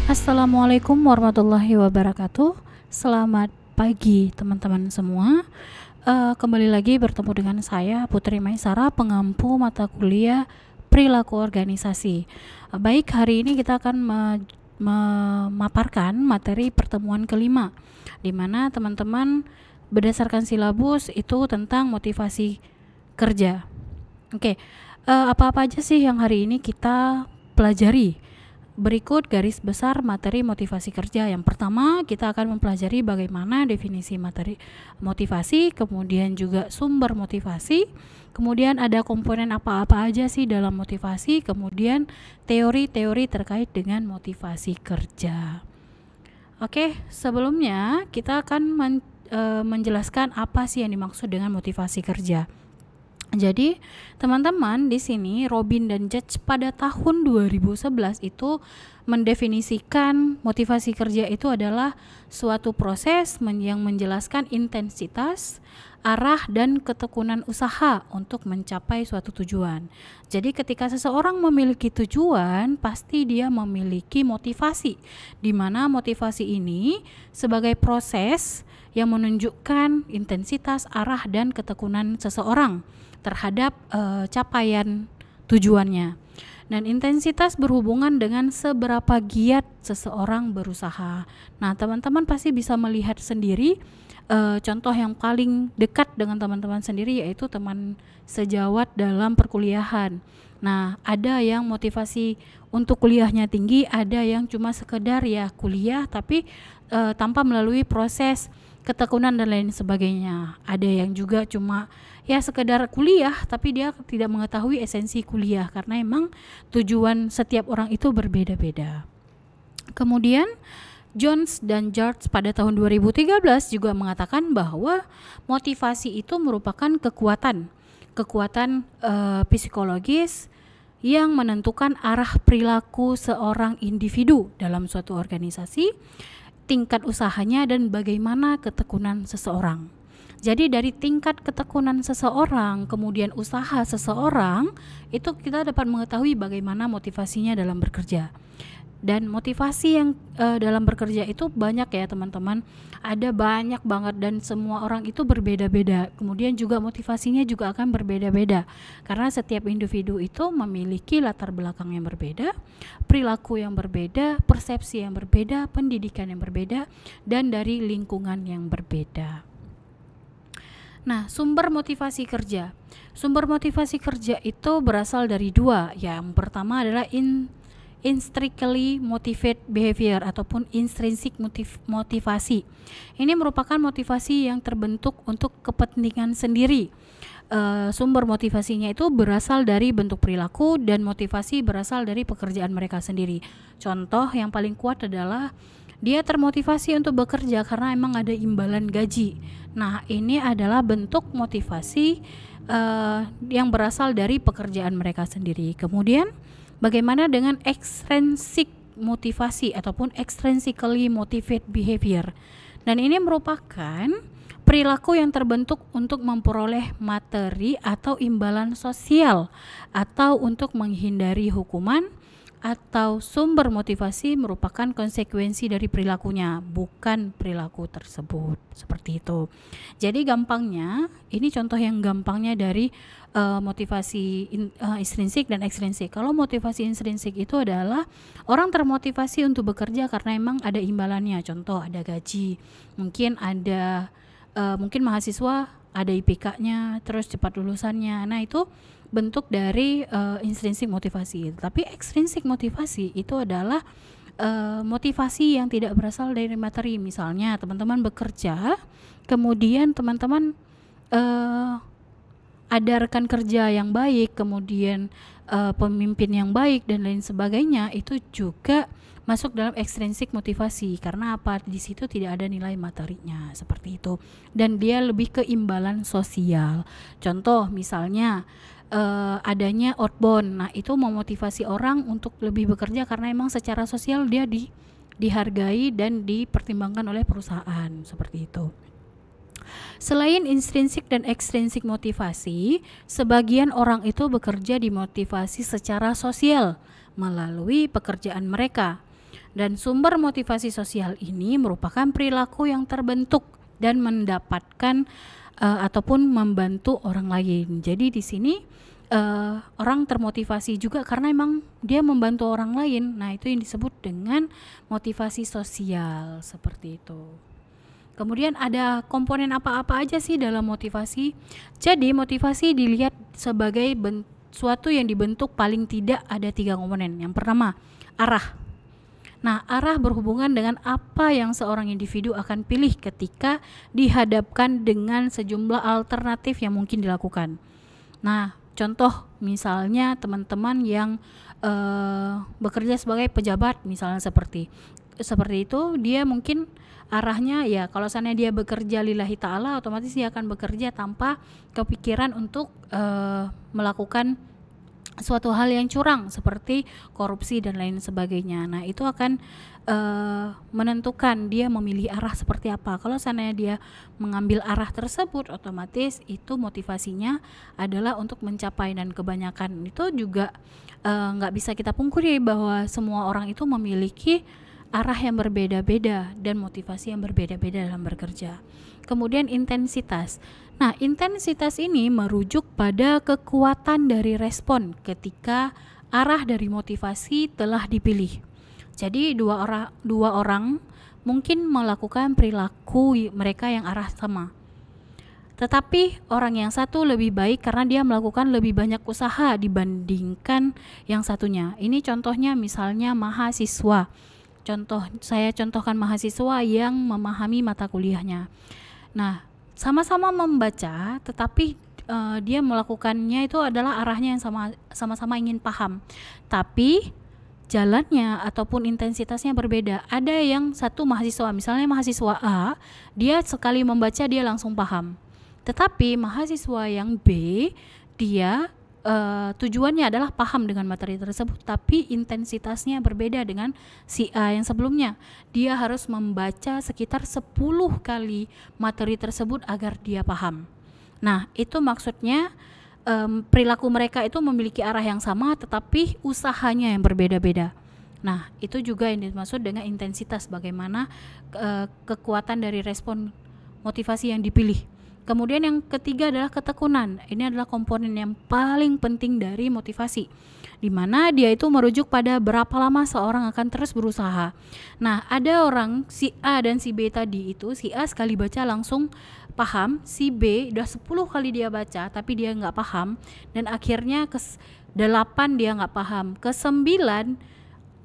Assalamualaikum warahmatullahi wabarakatuh. Selamat pagi teman-teman semua. Kembali lagi bertemu dengan saya Putri Maisara, pengampu mata kuliah perilaku organisasi. Baik, hari ini kita akan memaparkan materi pertemuan kelima, di mana teman-teman berdasarkan silabus itu tentang motivasi kerja. Oke, apa-apa aja sih yang hari ini kita pelajari? Berikut garis besar materi motivasi kerja. Yang pertama, kita akan mempelajari bagaimana definisi materi motivasi, kemudian juga sumber motivasi, kemudian ada komponen apa-apa aja sih dalam motivasi, kemudian teori-teori terkait dengan motivasi kerja. Oke, sebelumnya kita akan menjelaskan apa sih yang dimaksud dengan motivasi kerja. Jadi, teman-teman di sini Robin dan Judge pada tahun 2011 itu mendefinisikan motivasi kerja itu adalah suatu proses yang menjelaskan intensitas, arah dan ketekunan usaha untuk mencapai suatu tujuan. Jadi ketika seseorang memiliki tujuan, pasti dia memiliki motivasi, di mana motivasi ini sebagai proses yang menunjukkan intensitas, arah dan ketekunan seseorang terhadap capaian tujuannya. Dan intensitas berhubungan dengan seberapa giat seseorang berusaha. Nah, teman-teman pasti bisa melihat sendiri contoh yang paling dekat dengan teman-teman sendiri, yaitu teman sejawat dalam perkuliahan. Nah, ada yang motivasi untuk kuliahnya tinggi, ada yang cuma sekedar ya kuliah tapi tanpa melalui proses ketekunan dan lain sebagainya. Ada yang juga cuma ya sekedar kuliah tapi dia tidak mengetahui esensi kuliah, karena emang tujuan setiap orang itu berbeda-beda. Kemudian Jones dan George pada tahun 2013 juga mengatakan bahwa motivasi itu merupakan kekuatan psikologis yang menentukan arah perilaku seorang individu dalam suatu organisasi, tingkat usahanya dan bagaimana ketekunan seseorang. Jadi dari tingkat ketekunan seseorang, kemudian usaha seseorang, itu kita dapat mengetahui bagaimana motivasinya dalam bekerja. Dan motivasi yang dalam bekerja itu banyak ya teman-teman, ada banyak banget dan semua orang itu berbeda-beda. Kemudian juga motivasinya juga akan berbeda-beda, karena setiap individu itu memiliki latar belakang yang berbeda, perilaku yang berbeda, persepsi yang berbeda, pendidikan yang berbeda, dan dari lingkungan yang berbeda. Nah, sumber motivasi kerja. Sumber motivasi kerja itu berasal dari dua. Yang pertama adalah intrinsically motivated behavior ataupun intrinsic motivasi. Ini merupakan motivasi yang terbentuk untuk kepentingan sendiri. Sumber motivasinya itu berasal dari bentuk perilaku dan motivasi berasal dari pekerjaan mereka sendiri. Contoh yang paling kuat adalah dia termotivasi untuk bekerja karena emang ada imbalan gaji. Nah, ini adalah bentuk motivasi yang berasal dari pekerjaan mereka sendiri. Kemudian bagaimana dengan extrinsic motivasi ataupun extrinsically motivated behavior? Dan ini merupakan perilaku yang terbentuk untuk memperoleh materi atau imbalan sosial atau untuk menghindari hukuman, atau sumber motivasi merupakan konsekuensi dari perilakunya, bukan perilaku tersebut. Seperti itu. Jadi gampangnya, ini contoh yang gampangnya dari motivasi intrinsik dan ekstrinsik. Kalau motivasi intrinsik itu adalah orang termotivasi untuk bekerja karena emang ada imbalannya. Contoh ada gaji, mungkin ada mungkin mahasiswa ada IPK-nya, terus cepat lulusannya. Nah, itu bentuk dari intrinsik motivasi. Tapi ekstrinsik motivasi itu adalah motivasi yang tidak berasal dari materi. Misalnya teman-teman bekerja, kemudian teman-teman ada rekan kerja yang baik, kemudian pemimpin yang baik dan lain sebagainya, itu juga masuk dalam ekstrinsik motivasi. Karena apa? Di situ tidak ada nilai materinya, seperti itu. Dan dia lebih ke imbalan sosial. Contoh misalnya adanya outbound. Nah, itu memotivasi orang untuk lebih bekerja karena emang secara sosial dia dihargai dan dipertimbangkan oleh perusahaan, seperti itu. Selain intrinsik dan ekstrinsik motivasi, sebagian orang itu bekerja dimotivasi secara sosial melalui pekerjaan mereka. Dan sumber motivasi sosial ini merupakan perilaku yang terbentuk dan mendapatkan ataupun membantu orang lain. Jadi di sini orang termotivasi juga karena emang dia membantu orang lain. Nah, itu yang disebut dengan motivasi sosial, seperti itu. Kemudian ada komponen apa-apa aja sih dalam motivasi? Jadi motivasi dilihat sebagai suatu yang dibentuk paling tidak ada 3 komponen. Yang pertama, arah. Nah, arah berhubungan dengan apa yang seorang individu akan pilih ketika dihadapkan dengan sejumlah alternatif yang mungkin dilakukan. Nah, contoh misalnya teman-teman yang bekerja sebagai pejabat, misalnya seperti itu, dia mungkin arahnya ya kalau sana dia bekerja lillahi ta'ala, otomatis dia akan bekerja tanpa kepikiran untuk melakukan suatu hal yang curang seperti korupsi dan lain sebagainya. Nah, itu akan menentukan dia memilih arah seperti apa. Kalau seandainya dia mengambil arah tersebut, otomatis itu motivasinya adalah untuk mencapai, dan kebanyakan itu juga nggak bisa kita pungkiri bahwa semua orang itu memiliki arah yang berbeda-beda dan motivasi yang berbeda-beda dalam bekerja. Kemudian intensitas. Nah, intensitas ini merujuk pada kekuatan dari respon ketika arah dari motivasi telah dipilih. Jadi dua orang mungkin melakukan perilaku mereka yang arah sama. Tetapi orang yang satu lebih baik karena dia melakukan lebih banyak usaha dibandingkan yang satunya. Ini contohnya misalnya mahasiswa. Saya contohkan mahasiswa yang memahami mata kuliahnya. Nah, sama-sama membaca, tetapi dia melakukannya itu adalah arahnya yang sama-sama ingin paham. Tapi jalannya ataupun intensitasnya berbeda. Ada yang satu mahasiswa, misalnya mahasiswa A, dia sekali membaca dia langsung paham. Tetapi mahasiswa yang B, dia tujuannya adalah paham dengan materi tersebut, tapi intensitasnya berbeda dengan si A yang sebelumnya. Dia harus membaca sekitar 10 kali materi tersebut agar dia paham. Nah, itu maksudnya perilaku mereka itu memiliki arah yang sama, tetapi usahanya yang berbeda-beda. Nah, itu juga yang dimaksud dengan intensitas, bagaimana kekuatan dari respon motivasi yang dipilih. Kemudian yang ketiga adalah ketekunan. Ini adalah komponen yang paling penting dari motivasi, di mana dia itu merujuk pada berapa lama seorang akan terus berusaha. Nah, ada orang si A dan si B tadi itu, si A sekali baca langsung paham, si B udah 10 kali dia baca tapi dia nggak paham, dan akhirnya ke-8 dia nggak paham, ke-9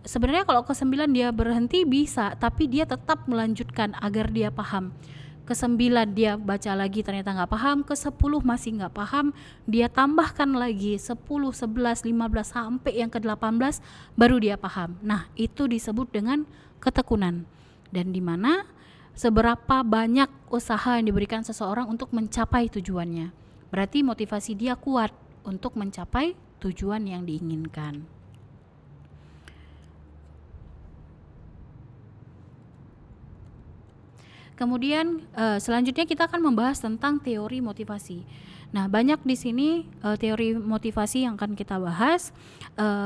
sebenarnya kalau ke-9 dia berhenti bisa, tapi dia tetap melanjutkan agar dia paham. Ke-9 dia baca lagi ternyata nggak paham, ke-10 masih nggak paham, dia tambahkan lagi 10, 11, 15 sampai yang ke-18 baru dia paham. Nah, itu disebut dengan ketekunan. Dan di mana seberapa banyak usaha yang diberikan seseorang untuk mencapai tujuannya. Berarti motivasi dia kuat untuk mencapai tujuan yang diinginkan. Kemudian selanjutnya kita akan membahas tentang teori motivasi. Nah, banyak di sini teori motivasi yang akan kita bahas,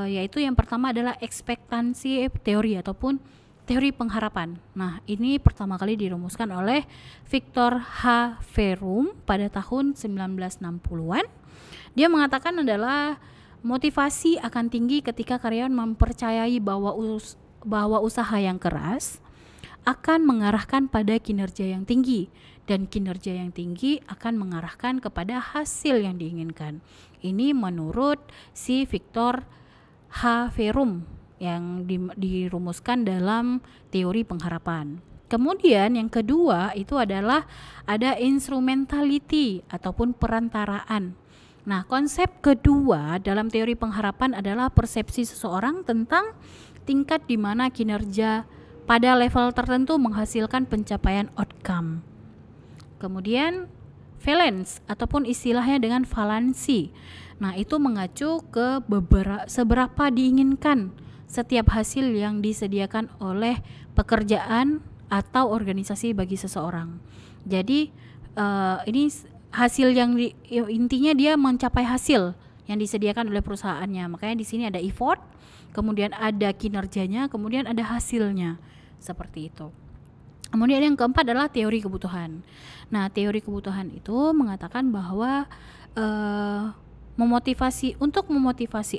yaitu yang pertama adalah ekspektansi teori ataupun teori pengharapan. Nah, ini pertama kali dirumuskan oleh Victor H. Fromm pada tahun 1960-an. Dia mengatakan adalah motivasi akan tinggi ketika karyawan mempercayai bahwa usaha yang keras akan mengarahkan pada kinerja yang tinggi, dan kinerja yang tinggi akan mengarahkan kepada hasil yang diinginkan. Ini menurut si Victor H. Fromm yang dirumuskan dalam teori pengharapan. Kemudian yang kedua itu adalah ada instrumentality ataupun perantaraan. Nah, konsep kedua dalam teori pengharapan adalah persepsi seseorang tentang tingkat di mana kinerja pada level tertentu menghasilkan pencapaian outcome. Kemudian valence ataupun istilahnya dengan valansi. Nah, itu mengacu ke seberapa diinginkan setiap hasil yang disediakan oleh pekerjaan atau organisasi bagi seseorang. Jadi ini hasil yang intinya dia mencapai hasil yang disediakan oleh perusahaannya. Makanya di sini ada effort, kemudian ada kinerjanya, kemudian ada hasilnya, seperti itu. Kemudian yang keempat adalah teori kebutuhan. Nah, teori kebutuhan itu mengatakan bahwa memotivasi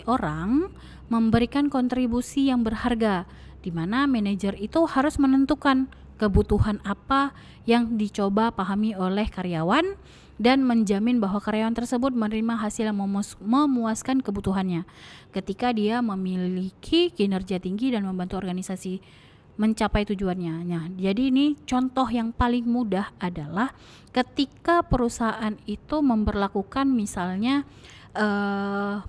orang memberikan kontribusi yang berharga, di mana manajer itu harus menentukan kebutuhan apa yang dicoba pahami oleh karyawan dan menjamin bahwa karyawan tersebut menerima hasil yang memuaskan kebutuhannya ketika dia memiliki kinerja tinggi dan membantu organisasi mencapai tujuannya. Nah, jadi ini contoh yang paling mudah adalah ketika perusahaan itu memberlakukan misalnya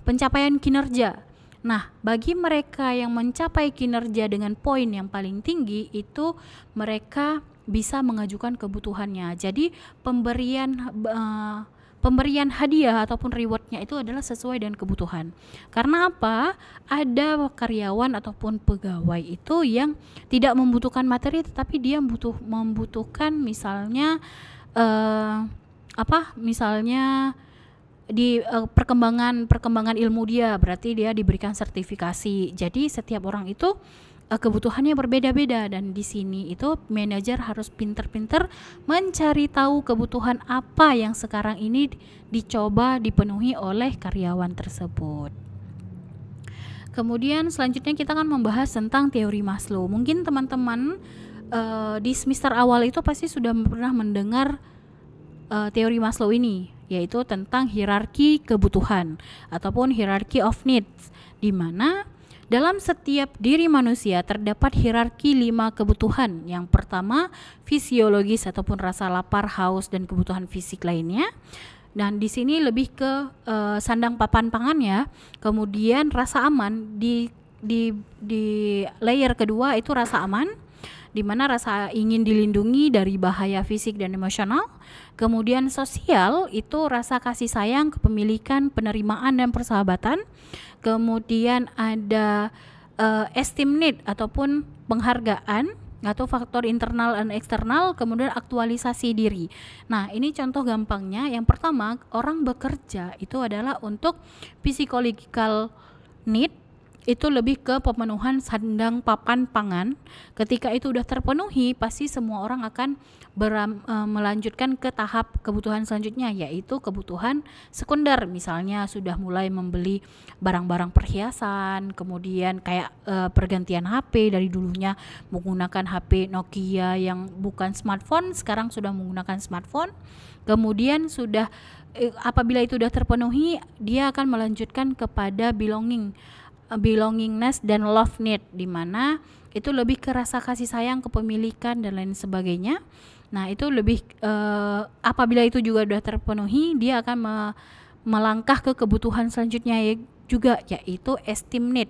pencapaian kinerja. Nah, bagi mereka yang mencapai kinerja dengan poin yang paling tinggi itu mereka bisa mengajukan kebutuhannya. Jadi pemberian hadiah ataupun rewardnya itu adalah sesuai dengan kebutuhan. Karena apa? Ada karyawan ataupun pegawai itu yang tidak membutuhkan materi, tetapi dia membutuhkan misalnya misalnya di perkembangan ilmu dia, berarti dia diberikan sertifikasi. Jadi setiap orang itu kebutuhannya berbeda-beda, dan di sini itu manajer harus pinter-pinter mencari tahu kebutuhan apa yang sekarang ini dicoba dipenuhi oleh karyawan tersebut. Kemudian selanjutnya kita akan membahas tentang teori Maslow. Mungkin teman-teman di semester awal itu pasti sudah pernah mendengar teori Maslow ini, yaitu tentang hierarki kebutuhan ataupun hierarchy of needs, di mana dalam setiap diri manusia terdapat hierarki 5 kebutuhan. Yang pertama, fisiologis ataupun rasa lapar, haus, dan kebutuhan fisik lainnya. Dan di sini lebih ke sandang papan pangan ya. Kemudian rasa aman di layer kedua itu rasa aman, di mana rasa ingin dilindungi dari bahaya fisik dan emosional. Kemudian sosial itu rasa kasih sayang, kepemilikan, penerimaan, dan persahabatan. Kemudian ada esteem need ataupun penghargaan atau faktor internal dan eksternal. Kemudian aktualisasi diri. Nah, ini contoh gampangnya. Yang pertama, orang bekerja itu adalah untuk psychological need, itu lebih ke pemenuhan sandang papan pangan. Ketika itu udah terpenuhi, pasti semua orang akan melanjutkan ke tahap kebutuhan selanjutnya, yaitu kebutuhan sekunder. Misalnya sudah mulai membeli barang-barang perhiasan, kemudian kayak pergantian HP, dari dulunya menggunakan HP Nokia yang bukan smartphone, sekarang sudah menggunakan smartphone. Kemudian sudah apabila itu sudah terpenuhi, dia akan melanjutkan kepada belongingness dan love need, di mana itu lebih ke rasa kasih sayang, kepemilikan, dan lain sebagainya. Nah, itu lebih apabila itu juga sudah terpenuhi, dia akan melangkah ke kebutuhan selanjutnya juga, yaitu esteem need,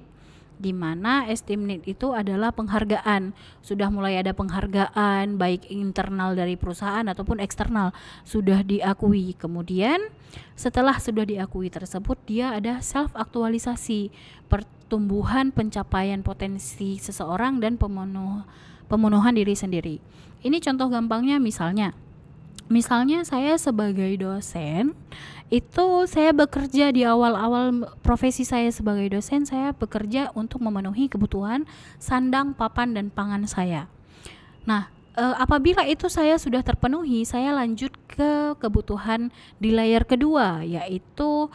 di mana esteem need itu adalah penghargaan. Sudah mulai ada penghargaan baik internal dari perusahaan ataupun eksternal, sudah diakui. Kemudian setelah sudah diakui tersebut, dia ada self aktualisasi, pertumbuhan pencapaian potensi seseorang dan pemenuhan diri sendiri. Ini contoh gampangnya, misalnya saya sebagai dosen itu saya bekerja di awal-awal profesi saya sebagai dosen, saya bekerja untuk memenuhi kebutuhan sandang, papan, dan pangan saya. Nah, apabila itu saya sudah terpenuhi, saya lanjut ke kebutuhan di layer kedua, yaitu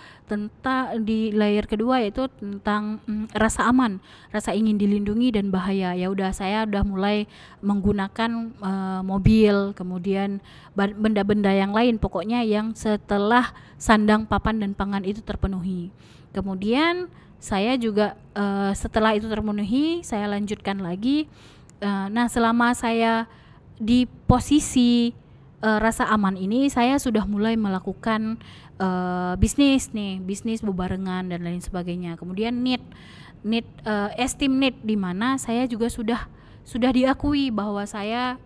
tentang rasa aman, rasa ingin dilindungi dan bahaya. Ya udah, saya udah mulai menggunakan mobil, kemudian benda-benda yang lain, pokoknya yang setelah sandang, papan, dan pangan itu terpenuhi. Kemudian saya juga setelah itu terpenuhi, saya lanjutkan lagi. Nah, selama saya di posisi rasa aman ini, saya sudah mulai melakukan bisnis bebarengan dan lain sebagainya. Kemudian esteem need, di mana saya juga sudah diakui bahwa saya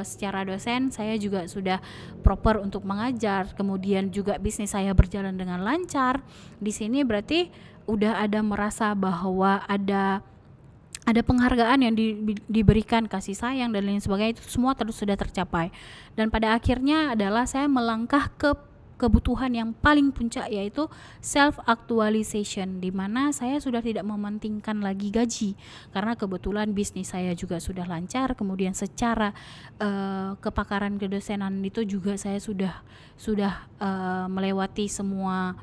secara dosen saya juga sudah proper untuk mengajar, kemudian juga bisnis saya berjalan dengan lancar. Di sini berarti udah ada merasa bahwa ada penghargaan yang diberikan, kasih sayang dan lain sebagainya, itu semua sudah tercapai. Dan pada akhirnya adalah saya melangkah ke kebutuhan yang paling puncak, yaitu self actualization, di mana saya sudah tidak mementingkan lagi gaji karena kebetulan bisnis saya juga sudah lancar, kemudian secara kepakaran kedosenan itu juga saya sudah melewati semua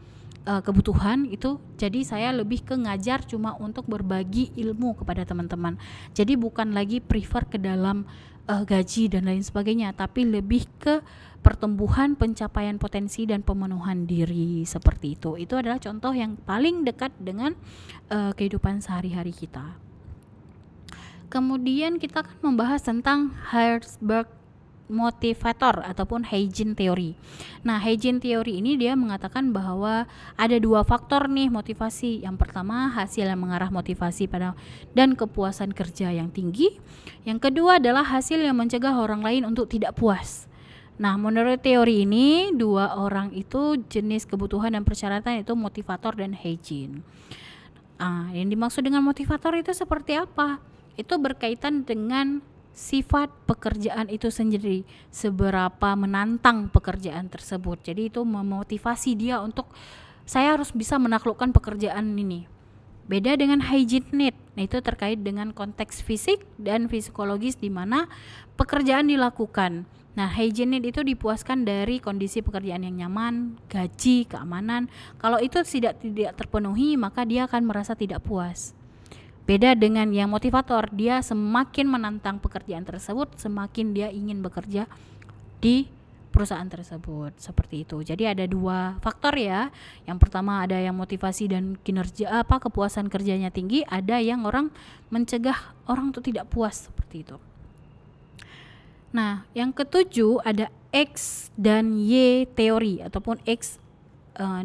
kebutuhan itu. Jadi saya lebih ke ngajar cuma untuk berbagi ilmu kepada teman-teman, jadi bukan lagi prefer ke dalam gaji dan lain sebagainya, tapi lebih ke pertumbuhan, pencapaian potensi dan pemenuhan diri, seperti itu. Itu adalah contoh yang paling dekat dengan kehidupan sehari-hari kita. Kemudian kita akan membahas tentang Herzberg motivator ataupun Hygiene Theory. Nah, Hygiene Theory ini dia mengatakan bahwa ada dua faktor nih motivasi. Yang pertama, hasil yang mengarah motivasi pada dan kepuasan kerja yang tinggi. Yang kedua adalah hasil yang mencegah orang lain untuk tidak puas. Nah, menurut teori ini, dua orang itu jenis kebutuhan dan persyaratan itu motivator dan hygiene. Yang dimaksud dengan motivator itu seperti apa? Itu berkaitan dengan sifat pekerjaan itu sendiri, seberapa menantang pekerjaan tersebut. Jadi itu memotivasi dia untuk saya harus bisa menaklukkan pekerjaan ini. Beda dengan hygiene need, nah itu terkait dengan konteks fisik dan psikologis di mana pekerjaan dilakukan. Nah, hygiene need itu dipuaskan dari kondisi pekerjaan yang nyaman, gaji, keamanan. Kalau itu tidak terpenuhi, maka dia akan merasa tidak puas. Beda dengan yang motivator, dia semakin menantang pekerjaan tersebut, semakin dia ingin bekerja di perusahaan tersebut, seperti itu. Jadi ada dua faktor ya. Yang pertama ada yang motivasi dan kinerja kepuasan kerjanya tinggi, ada yang orang mencegah orang untuk tidak puas, seperti itu. Nah, yang ketujuh ada X dan Y teori ataupun X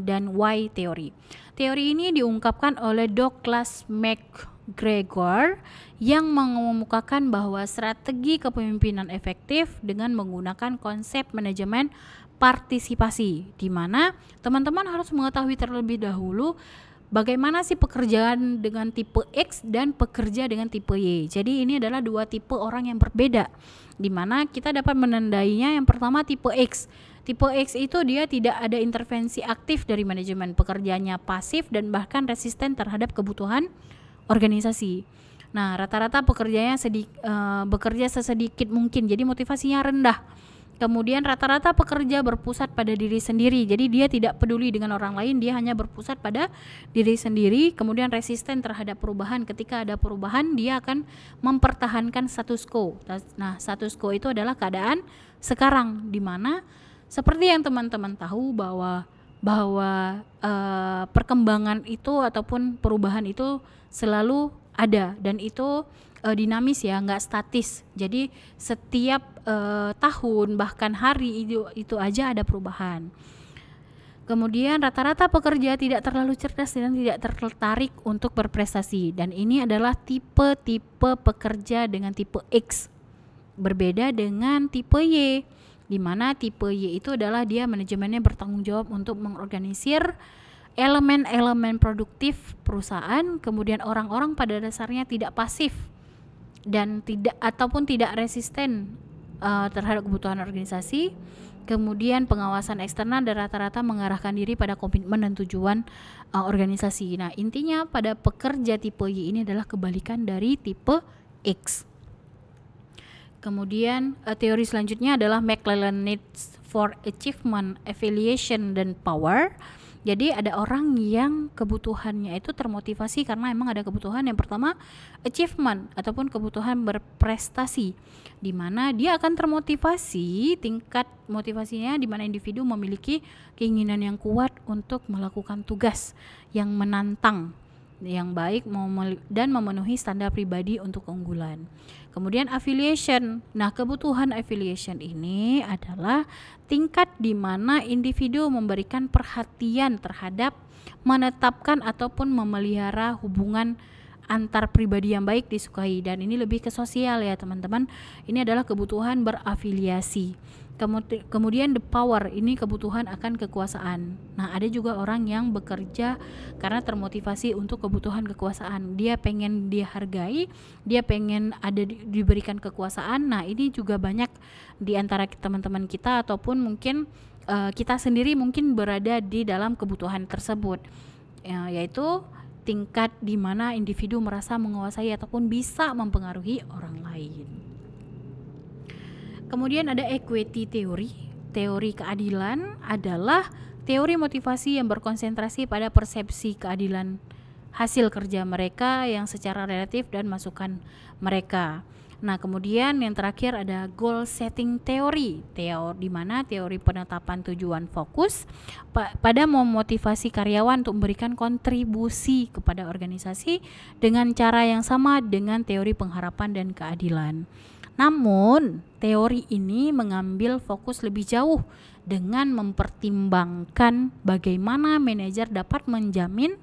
dan Y teori. Teori ini diungkapkan oleh Douglas McGregor yang mengemukakan bahwa strategi kepemimpinan efektif dengan menggunakan konsep manajemen partisipasi, di mana teman-teman harus mengetahui terlebih dahulu bagaimana sih pekerjaan dengan tipe X dan pekerja dengan tipe Y. Jadi ini adalah dua tipe orang yang berbeda, di mana kita dapat menandainya. Yang pertama tipe X. Tipe X itu dia tidak ada intervensi aktif dari manajemen, pekerjaannya pasif dan bahkan resisten terhadap kebutuhan organisasi. Nah, rata-rata pekerjanya bekerja sesedikit mungkin, jadi motivasinya rendah. Kemudian rata-rata pekerja berpusat pada diri sendiri, jadi dia tidak peduli dengan orang lain, dia hanya berpusat pada diri sendiri. Kemudian resisten terhadap perubahan, ketika ada perubahan dia akan mempertahankan status quo. Nah, status quo itu adalah keadaan sekarang, di mana seperti yang teman-teman tahu bahwa perkembangan itu ataupun perubahan itu selalu ada dan itu dinamis ya, nggak statis. Jadi setiap tahun bahkan hari itu aja ada perubahan. Kemudian rata-rata pekerja tidak terlalu cerdas dan tidak tertarik untuk berprestasi, dan ini adalah tipe-tipe pekerja dengan tipe X. Berbeda dengan tipe Y, di mana tipe Y itu adalah dia manajemennya bertanggung jawab untuk mengorganisir elemen-elemen produktif perusahaan. Kemudian orang-orang pada dasarnya tidak pasif dan tidak resisten terhadap kebutuhan organisasi. Kemudian pengawasan eksternal dan rata-rata mengarahkan diri pada komitmen dan tujuan organisasi. Nah, intinya pada pekerja tipe Y ini adalah kebalikan dari tipe X. Kemudian teori selanjutnya adalah McClelland Needs for Achievement, Affiliation, dan Power. Jadi ada orang yang kebutuhannya itu termotivasi karena emang ada kebutuhan. Yang pertama achievement ataupun kebutuhan berprestasi, di mana dia akan termotivasi, tingkat motivasinya di mana individu memiliki keinginan yang kuat untuk melakukan tugas yang menantang, yang baik dan memenuhi standar pribadi untuk keunggulan. Kemudian affiliation. Nah, kebutuhan affiliation ini adalah tingkat di mana individu memberikan perhatian terhadap menetapkan ataupun memelihara hubungan antar pribadi yang baik disukai, dan ini lebih ke sosial ya teman-teman. Ini adalah kebutuhan berafiliasi. Kemudian the power, ini kebutuhan akan kekuasaan. Nah, ada juga orang yang bekerja karena termotivasi untuk kebutuhan kekuasaan. Dia pengen dihargai, dia pengen diberikan kekuasaan. Nah, ini juga banyak di antara teman-teman kita ataupun mungkin kita sendiri mungkin berada di dalam kebutuhan tersebut, yaitu tingkat di mana individu merasa menguasai ataupun bisa mempengaruhi orang lain. Kemudian ada equity theory. Teori keadilan adalah teori motivasi yang berkonsentrasi pada persepsi keadilan hasil kerja mereka yang secara relatif dan masukan mereka. Nah, kemudian yang terakhir ada goal setting theory, di mana teori penetapan tujuan fokus pada memotivasi karyawan untuk memberikan kontribusi kepada organisasi dengan cara yang sama dengan teori pengharapan dan keadilan. Namun, teori ini mengambil fokus lebih jauh dengan mempertimbangkan bagaimana manajer dapat menjamin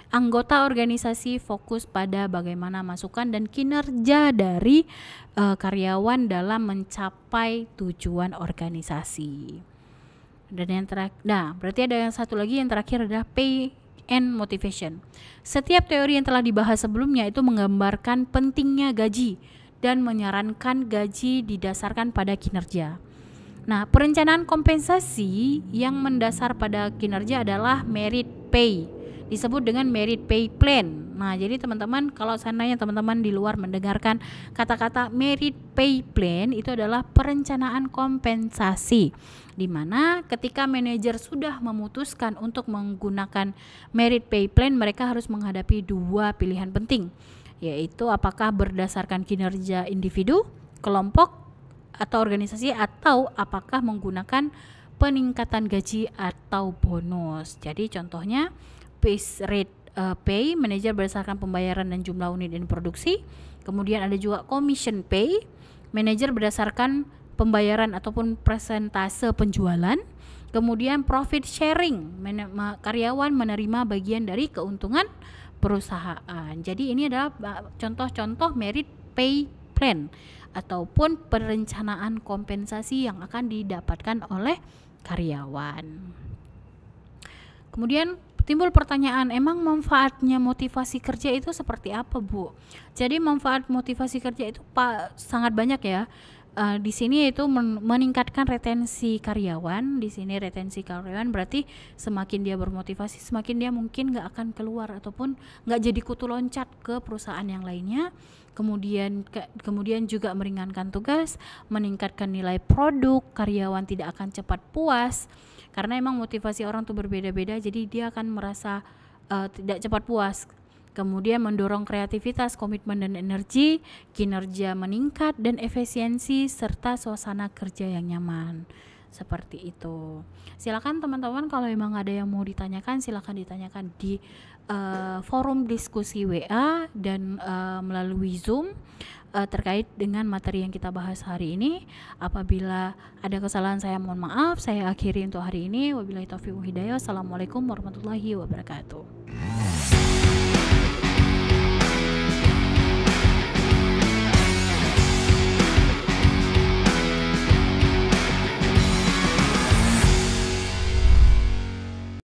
anggota organisasi fokus pada bagaimana masukan dan kinerja dari karyawan dalam mencapai tujuan organisasi. Dan yang terakhir, berarti ada yang satu lagi yang terakhir adalah pay and motivation. Setiap teori yang telah dibahas sebelumnya itu menggambarkan pentingnya gaji dan menyarankan gaji didasarkan pada kinerja. Nah, perencanaan kompensasi yang mendasar pada kinerja adalah merit pay, disebut dengan merit pay plan. Nah, jadi teman-teman, kalau seandainya teman-teman di luar mendengarkan kata-kata merit pay plan, itu adalah perencanaan kompensasi, di mana ketika manajer sudah memutuskan untuk menggunakan merit pay plan, mereka harus menghadapi dua pilihan penting, yaitu apakah berdasarkan kinerja individu, kelompok, atau organisasi, atau apakah menggunakan peningkatan gaji atau bonus. Jadi contohnya base rate pay, manajer berdasarkan pembayaran dan jumlah unit dan produksi. Kemudian ada juga commission pay, manajer berdasarkan pembayaran ataupun persentase penjualan. Kemudian profit sharing, karyawan menerima bagian dari keuntungan perusahaan. Jadi ini adalah contoh-contoh merit pay plan ataupun perencanaan kompensasi yang akan didapatkan oleh karyawan. Kemudian timbul pertanyaan, emang manfaatnya motivasi kerja itu seperti apa, Bu? Jadi manfaat motivasi kerja itu sangat banyak ya. Di sini itu meningkatkan retensi karyawan. Di sini retensi karyawan berarti semakin dia bermotivasi, semakin dia mungkin nggak akan keluar ataupun nggak jadi kutu loncat ke perusahaan yang lainnya. Kemudian juga meringankan tugas, meningkatkan nilai produk, karyawan tidak akan cepat puas. Karena emang motivasi orang tuh berbeda-beda, jadi dia akan merasa tidak cepat puas. Kemudian mendorong kreativitas, komitmen dan energi, kinerja meningkat dan efisiensi serta suasana kerja yang nyaman. Seperti itu. Silakan teman-teman kalau memang ada yang mau ditanyakan, silakan ditanyakan di forum diskusi WA dan melalui Zoom terkait dengan materi yang kita bahas hari ini. Apabila ada kesalahan saya mohon maaf. Saya akhiri untuk hari ini. Wabillahi taufiq wal hidayah. Assalamualaikum warahmatullahi wabarakatuh.